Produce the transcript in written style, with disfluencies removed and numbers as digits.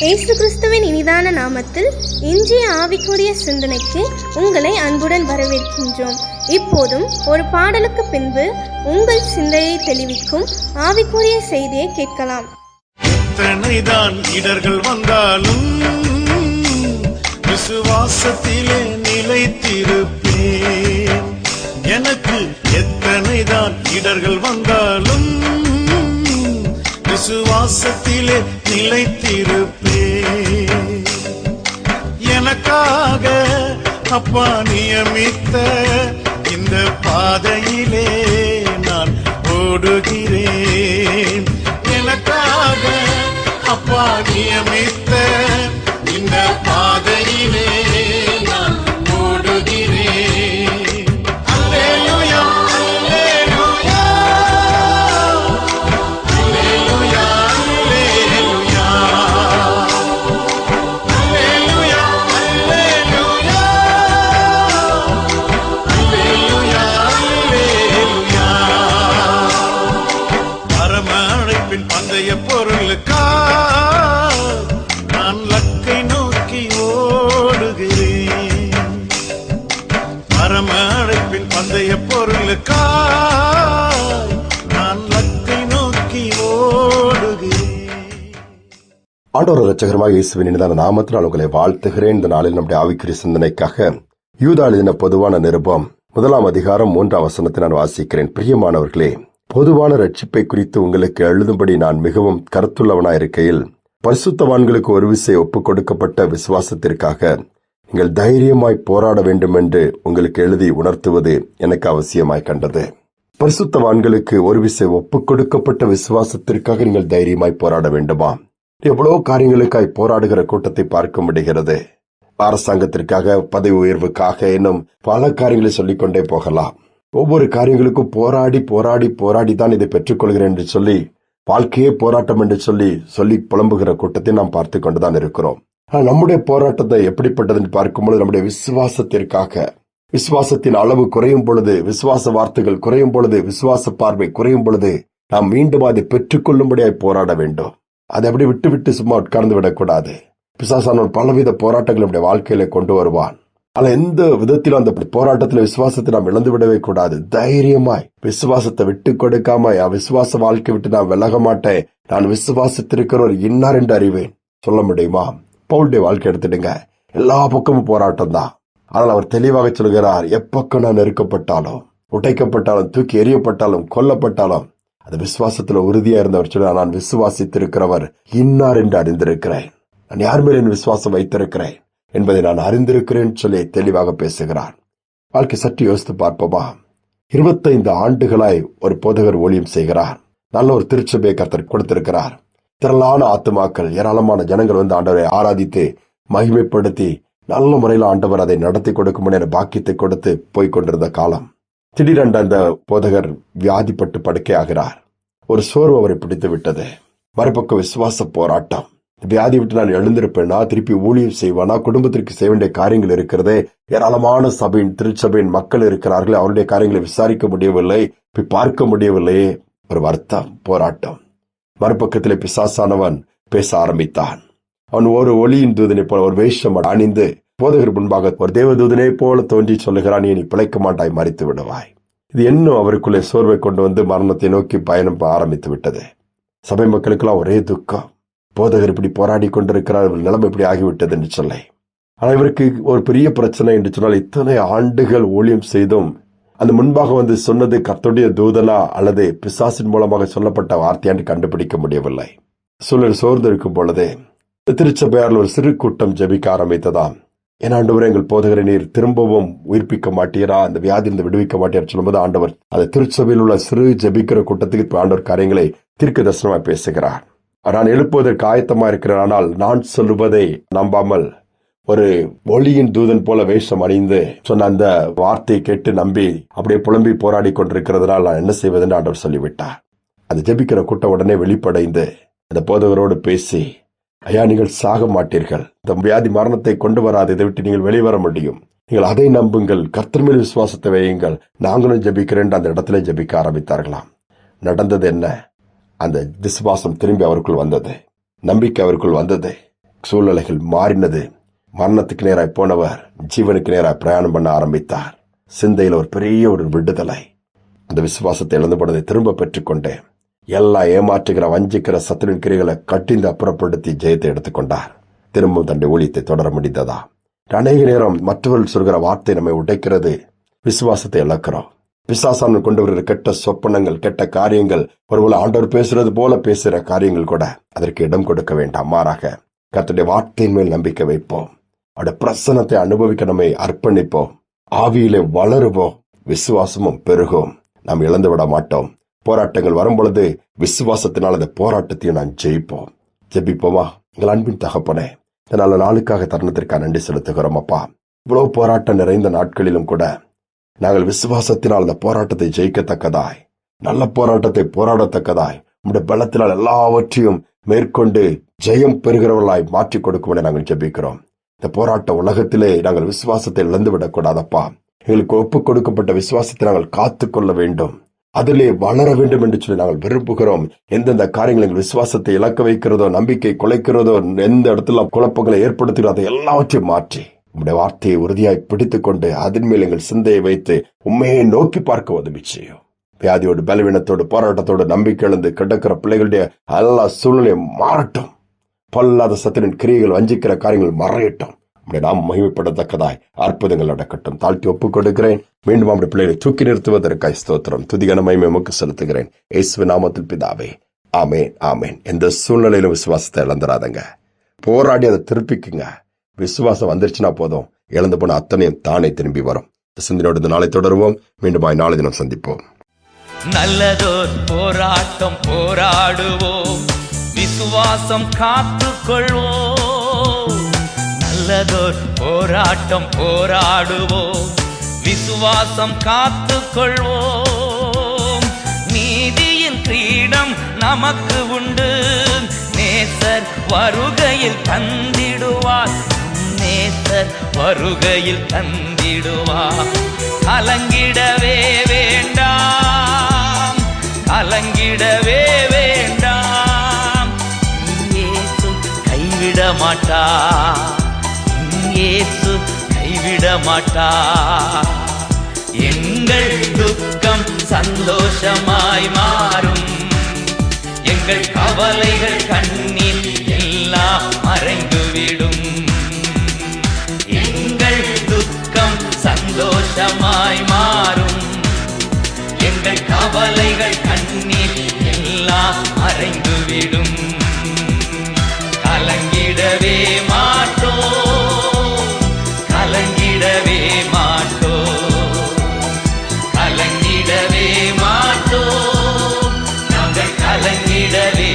இயேசு கிறிஸ்துவின் இனிதான நாமத்தில் இன்றைய ஆவிக்குரிய சிந்தனைக்கு உங்களை அன்புடன் வரவேற்கின்றோம். இப்போதும் ஒரு பாடலுக்கு பின்பு உங்கள் சிந்தையை தெளிவிக்கும் ஆவிக்குரிய செய்தியை கேட்கலாம். எத்தனைதான் இடர்கள் வந்தாலும் விசுவாசத்திலே நிலைத்திருப்பேன். எனக்கு எத்தனைதான் இடர்கள் வந்தாலும் விசுவாசத்திலே நிலைத்திருப்பேன். எனக்காக அப்பா நியமித்த இந்த பாதையிலே நான் ஓடுகிறேன். எனக்காக அப்பா நியமித்த இந்த பாதையிலே நான் ஓடுகிறேன். அல்லேலூயா, அல்லேலூயா, அல்லேலூயா, அல்லேலூயா, அல்லேலூயா, அல்லேலூயா, அல்லேலூயா. பரம அழைப்பின் பந்தய பொருளுக்கா நான் லக்கை நோக்கி ஓடுகிறேன். பரம அழைப்பின் பந்தய பொருளுக்கா நான் லக்கை நோக்கி ஓடுகிறேன். ஆண்டவர் இரட்சகருமாக இயேசுவின் இனிதான நாமத்தில் உங்களை வாழ்த்துகிறேன். இந்த நாளில் நம்முடைய ஆவிக்குரிய சிந்தனைக்காக யூதா எழுதின பொதுவான நிருபம் 1 அதிகாரம் 3 வசனத்தை நான் வாசிக்கிறேன். பிரியமானவர்களே, பொதுவான ரட்சிப்பை குறித்து உங்களுக்கு எழுதும்படி நான் மிகவும் கருத்துள்ளவனாயிருக்கையில் பரிசுத்தவான்களுக்கு ஒரு விசை ஒப்புக் கொடுக்கப்பட்ட விசுவாசத்திற்காக நீங்கள் தைரியமாய் போராட வேண்டும் என்று உங்களுக்கு எழுதி உணர்த்துவது எனக்கு அவசியமாய் கண்டது. பரிசுத்தவான்களுக்கு ஒரு விசை ஒப்புக் கொடுக்கப்பட்ட விசுவாசத்திற்காக நீங்கள் தைரியமாய் போராட வேண்டுமா? எவ்வளவு காரியங்களுக்காய் போராடுகிற கூட்டத்தை பார்க்க முடிகிறது. அரசாங்கத்திற்காக, பதவி உயர்வுக்காக, இன்னும் பல காரியங்களை சொல்லிக்கொண்டே போகலாம். ஒவ்வொரு காரியங்களுக்கும் போராடி போராடி போராடி தான் இதை பெற்றுக்கொள்கிறேன் என்று சொல்லி, வாழ்க்கையே போராட்டம் என்று சொல்லி புலம்புகிற கூட்டத்தை நாம் பார்த்து கொண்டுதான் இருக்கிறோம். நம்முடைய போராட்டத்தை எப்படிப்பட்டது பார்க்கும்போது, நம்முடைய விசுவாசத்திற்காக, விசுவாசத்தின் அளவு குறையும் பொழுது, விசுவாச வார்த்தைகள் குறையும் பொழுது, விசுவாச பார்வை குறையும் பொழுது நாம் மீண்டும் அதை பெற்றுக்கொள்ளும்படியாய் போராட வேண்டும். அதை அப்படி விட்டு சும்மா உட்கார்ந்து விடக்கூடாது. பிசாசானவன் பலவித போராட்டங்கள் நம்முடைய வாழ்க்கையில கொண்டு வருவான். ஆனா எந்த விதத்திலும் அந்த போராட்டத்தில் விசுவாசத்தை நாம் இழந்து விடவே கூடாது. தைரியமாய் விசுவாசத்தை விட்டு கொடுக்காம, விசுவாச வாழ்க்கை விட்டு நான் விலக மாட்டேன், நான் விசுவாசத்திருக்கிறவர் இன்னார் என்று அறிவேன் சொல்ல முடியுமா? பவுலுடைய வாழ்க்கை எடுத்துடுங்க, எல்லா பக்கமும் போராட்டம் தான். ஆனால் அவர் தெளிவாக சொல்கிறார், எப்பக்கம் நான் நெருக்கப்பட்டாலும், உடைக்கப்பட்டாலும், தூக்கி எறியப்பட்டாலும், கொல்லப்பட்டாலும் அது விசுவாசத்துல உறுதியா இருந்தவர் சொல்ல, நான் விசுவாசித்திருக்கிறவர் இன்னார் என்று அறிந்திருக்கிறேன், நான் யார் மேல் என் விசுவாசம் வைத்திருக்கிறேன் என்பதை நான் அறிந்திருக்கிறேன் சொல்லி தெளிவாக பேசுகிறார். வாழ்க்கை சற்று யோசித்து பார்ப்போமா? 25 ஆண்டுகளாய் ஒரு போதகர் ஊழியம் செய்கிறார். நல்ல ஒரு திருச்சபையை கர்த்தர் கொடுத்திருக்கிறார். திரளான ஆத்துமாக்கள், ஏராளமான ஜனங்கள் வந்து ஆண்டவரை ஆராதித்து மகிமைப்படுத்தி நல்ல முறையில் ஆண்டவர் அதை நடத்தி கொடுக்கும் பாக்கியத்தை கொடுத்து போய்கொண்டிருந்த காலம், திடீரென்று அந்த போதகர் வியாதிப்பட்டு படுக்கை ஆகிறார். ஒரு சோர்வு அவரை பிடித்து விட்டது. மறுபக்கம் விசுவாச போராட்டம். வியாதி விட்டு நான் எழுந்திருப்பேனா, திருப்பி ஊழியம் செய்வானா, குடும்பத்திற்கு செய்ய வேண்டிய காரியங்கள் இருக்கிறதே, ஏராளமான சபையின் திருச்சபையின் மக்கள் இருக்கிறார்கள், அவருடைய காரியங்களை விசாரிக்க முடியவில்லை, போய் பார்க்க முடியவில்லையே. ஒரு வருத்தம், போராட்டம். மறுபக்கத்திலே பிசாசானவன் பேச ஆரம்பித்தான். அவன் ஒரு ஒளியின் தூதனை போல ஒரு வேஷம் அணிந்து போதகர் முன்பாக ஒரு தேவதூதனை போல தோன்றி சொல்லுகிறான், நீ பிழைக்க மாட்டாய், மறித்து விடுவாய். இது இன்னும் அவருக்குள்ளே சோர்வை கொண்டு வந்து மரணத்தை நோக்கி பயணம் ஆரம்பித்து விட்டது. சபை மக்களுக்கெல்லாம் ஒரே துக்கம். போதகர் இப்படி போராடி கொண்டிருக்கிறார், நிலைமை இப்படி ஆகிவிட்டது என்று சொல்ல. ஆனால் இவருக்கு ஒரு பெரிய பிரச்சனை என்று சொன்னால், இத்தனை ஆண்டுகள் ஊழியம் செய்தும் அந்த முன்பாக வந்து சொன்னது கர்த்தருடைய தூதனா அல்லது பிசாசின் மூலமாக சொல்லப்பட்ட வார்த்தையாண்டு கண்டுபிடிக்க முடியவில்லை. சூழல் சோர்ந்து இருக்கும் பொழுது திருச்சபையாரில் ஒரு சிறு கூட்டம் ஜெபிக்க ஆரம்பித்ததாம். ஆண்டவரே, எங்கள் போதகரை நீர் திரும்பவும் உயிர்ப்பிக்க மாட்டீரா, அந்த வியாதியிலிருந்து விடுவிக்க மாட்டீர் சொல்லும்போது ஆண்டவர் அந்த திருச்சபையில் உள்ள சிறு ஜெபிக்கிற கூட்டத்துக்கு ஆண்டவர் காரியங்களை தீர்க்க தரிசனமாய் பேசுகிறார். நான் எழுப்புவதற்கு ஆயத்தமா இருக்கிறேன், ஆனால் நான் சொல்லுவதை நம்பாமல் ஒரு ஒளியின் தூதன் போல வேஷம் அணிந்து சொன்ன அந்த வார்த்தையை கேட்டு நம்பி அப்படியே புலம்பி போராடி கொண்டிருக்கிறதுனால் நான் என்ன செய்வதுன்னு ஆண்டவர் சொல்லிவிட்டார். அந்த ஜெபிக்கிற கூட்டம் உடனே வெளிப்படைந்து அந்த போதகரோடு பேசி, ஐயா, நீங்கள் சாக மாட்டீர்கள், இந்த வியாதி மரணத்தை கொண்டு வராது, இதை விட்டு நீங்கள் வெளிவர முடியும், நீங்கள் அதை நம்புங்கள், கர்த்தர் மேல் விசுவாசத்தை வையுங்கள், நாங்களும் ஜெபிக்கிறேன் அந்த இடத்துல ஜெபிக்க ஆரம்பித்தார்களாம். நடந்தது என்ன? அந்த விசுவாசம் திரும்பி அவருக்குள் வந்தது, நம்பிக்கை அவருக்குள் வந்தது. சூழ்நிலைகள் மாறினது. மரணத்துக்கு நேராய் போனவர் ஜீவனுக்கு நேராய் பிரயாணம் பண்ண ஆரம்பித்தார். சிந்தையில் ஒரு பெரிய ஒரு விடுதலை. அந்த விசுவாசத்தை இழந்து போனதை திரும்ப பெற்றுக்கொண்டு எல்லா ஏமாற்றுகிற வஞ்சிக்கிற சத்துருவின் கிரிகளை கட்டிந்து அப்புறப்படுத்தி ஜெயத்தை எடுத்துக்கொண்டார். திரும்பவும் தன்னுடைய ஊழியத்தை தொடர முடிந்ததா? அநேக நேரம் மற்றவர்கள் சொல்கிற வார்த்தை நம்மை உடைக்கிறது. விசுவாசத்தை இழக்கிறோம். பிசாசான கொண்டு வருகிற கெட்ட சொப்பனங்கள், கெட்ட காரியங்கள், ஒருவேளை ஆண்டவர் பேசுறது போல பேசுகிற காரியங்கள் கூட அதற்கு இடம் கொடுக்க வேண்டாம். மாறாக கர்த்தருடைய வார்த்தையின் மேல் நம்பிக்கை வைப்போம். அவருடைய பிரசன்னத்தை அனுபவிக்க நம்மை அர்ப்பணிப்போம். ஆவியிலே வளருவோம். விசுவாசமும் பெருகும். நாம் இழந்து விட மாட்டோம். போராட்டங்கள் வரும் பொழுது விசுவாசத்தினால் அந்த போராட்டத்தையும் நான் ஜெயிப்போம். ஜெபிப்போமா? எங்கள் அன்பின் தகப்பனே, இந்த நல்ல நாளுக்காக தருணத்திற்காக நன்றி செலுத்துகிறோம் அப்பா. இவ்வளவு போராட்டம் நிறைந்த நாட்களிலும் கூட நாங்கள் விசுவாசத்தினால் அந்த போராட்டத்தை ஜெயிக்கத்தக்கதாய், நல்ல போராட்டத்தை போராடத்தக்கதாய், உம்முடைய பலத்தினால் எல்லாவற்றையும் மேற்கொண்டு ஜெயம் பெறுகிறவர்களாய் மாற்றிக் கொடுக்கும் நாங்கள் ஜெபிக்கிறோம். இந்த போராட்ட உலகத்திலே நாங்கள் விசுவாசத்தை இழந்துவிடக் கூடாதப்பா. எங்களுக்கு ஒப்புக் கொடுக்கப்பட்ட விசுவாசத்தை நாங்கள் காத்துக்கொள்ள வேண்டும். அதிலே வளர வேண்டும் என்று சொல்லி நாங்கள் விரும்புகிறோம். எந்தெந்த காரியங்கள் எங்கள் விசுவாசத்தை இழக்க வைக்கிறதோ, நம்பிக்கை குலைக்கிறதோ, எந்த இடத்துல குழப்பங்களை ஏற்படுத்துகிறதோ அதை எல்லாவற்றையும் மாற்றி உம்முடைய வார்த்தையை உறுதியாய் பிடித்துக் கொண்டு அதன் மேல் எங்கள் சிந்தையை வைத்து உண்மையை நோக்கி பார்க்க உதவி செய்யும். வியாதியோடு, பலவீனத்தோடு, போராட்டத்தோடு நம்பிக்கை இழந்து கிடக்கிற பிள்ளைகளுடைய எல்லா சூழ்நிலையும் மாறட்டும். பொல்லாத சத்திரின் கிரியைகள், வஞ்சிக்கிற காரியங்கள் மறையட்டும். நாம் மகிமைப்படத்தக்கதாய் அற்புதங்கள் நடக்கட்டும். தாழ்த்தி ஒப்புக் கொடுக்கிறேன். மீண்டும் நம்முடைய பிள்ளைகளை தூக்கி நிறுத்துவதற்காய் ஸ்தோத்திரம், துதிகன மகிமை உமக்கு செலுத்துகிறேன். இயேசுவின் நாமத்தில் பிதாவே, ஆமேன், ஆமேன். எந்த சூழ்நிலையிலும் விசுவாசத்தை இழந்துடாதங்க. போராடி அதை திருப்பிக்குங்க. விசுவாசம் வந்துருச்சுன்னா போதும், இழந்து போன அத்தனையும் தானே திரும்பி வரும். சிந்தனையோடு இந்த நாளை தொடருவோம். மீண்டும் நாளை தினம் சந்திப்போம். நல்லதோர் போராட்டம் போராடுவோம், விசுவாசம் காத்துக்கொள்வோம். நல்லதோர் போராட்டம் போராடுவோம், விசுவாசம் காத்துக்கொள்வோம். நீதியின் கிரீடம் நமக்கு உண்டு, நேசர் வருகையில் தந்திடுவார். நேசர் வருகையில் தந்திடுவார். கலங்கிடவே வேண்டாம், கலங்கிடவே வேண்டாம். இயேசு கைவிட மாட்டார், இயேசு கைவிட மாட்டார். எங்கள் துக்கம் சந்தோஷமாய் மாறும், எங்கள் கவலைகள் கண்ணீர் எல்லாம் மறைந்துவிடும். எங்கள் துக்கம் சந்தோஷமாய் மாறும், எங்கள் கவலைகள் கண்ணீர் எல்லாம் மறைந்துவிடும். கலங்கிடவே மாட்டோம், கலங்கிடவே மாட்டோம், கலங்கிடவே மாட்டோம், நாங்கள் கலங்கிடவே